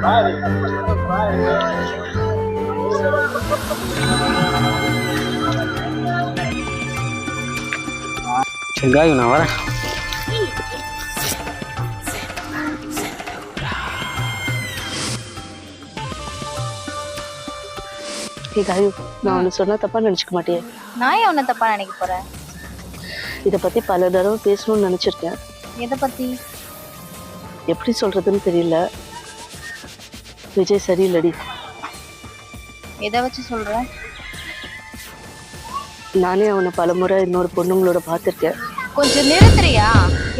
சரி காய் நான் வரேன். காயு, நான் ஒன்று சொன்னா தப்பா நினைச்சுக்க மாட்டேன். நான் ஏன் உன்னை தப்பா நினைக்க போறேன்? இதை பத்தி பல தடவை பேசணும்னு நினைச்சிருக்கேன். எதை பத்தி? எப்படி சொல்றதுன்னு தெரியல. விஜய் சரியில்லடி. எதை வச்சு சொல்ற? நானே அவனை பலமுறை இன்னொரு பொண்ணுங்களோட பார்த்திருக்கேன். கொஞ்சம் நிறுத்துறியா?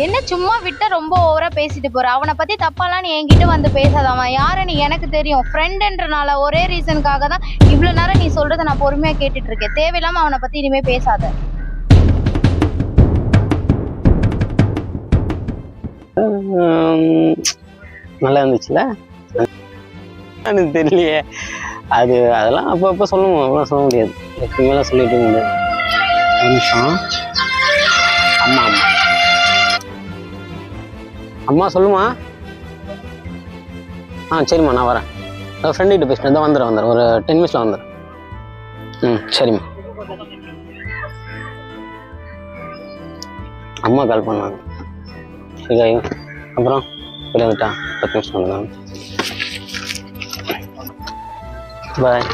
என்ன சும்மா விட்டா ரொம்ப ஓவரா பேசிட்டு போற. அவனை பத்தி தப்பாலாம் நீ என்கிட்ட வந்து பேசாதாமா. யாருன்னு எனக்கு தெரியும். ஃப்ரெண்டுன்றனால ஒரே ரீசனுக்காக தான் இவ்வளவு நேரம் நீ சொல்றதை நான் பொறுமையா கேட்டுட்டு இருக்கேன். தேவையில்லாம அவனை பத்தி இனிமே பேசாத. நல்லா இருந்துச்சுல? எனக்கு தெரியலையே. அதெல்லாம் அப்போ சொல்லுவோம். அவ்வளோ சொல்ல முடியாது. எப்பவுமே சொல்லிட்டு முடியாது. ஒரு நிமிஷம். அம்மா அம்மா அம்மா சொல்லுமா. சரிம்மா நான் வரேன். ஃப்ரெண்டுகிட்ட பேசினேன். தான் வந்துடுறேன். ஒரு 10 நிமிஷத்தில் வந்துடுறேன். சரிம்மா. அம்மா கால் பண்ணாங்க. சரி அப்புறம் வெளியே வந்துட்டா. 10 நிமிஷம் வந்துடுறாங்க. பாய்.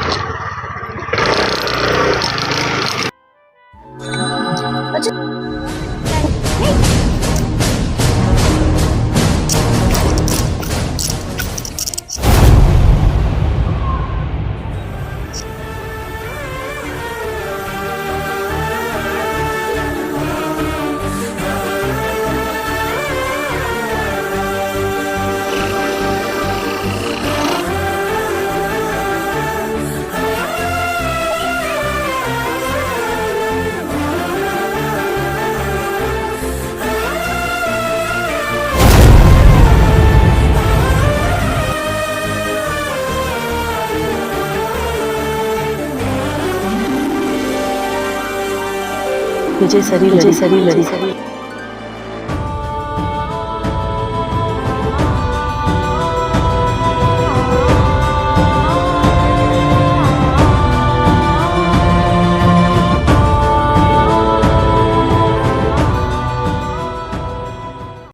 விஜய் சரியில்லை.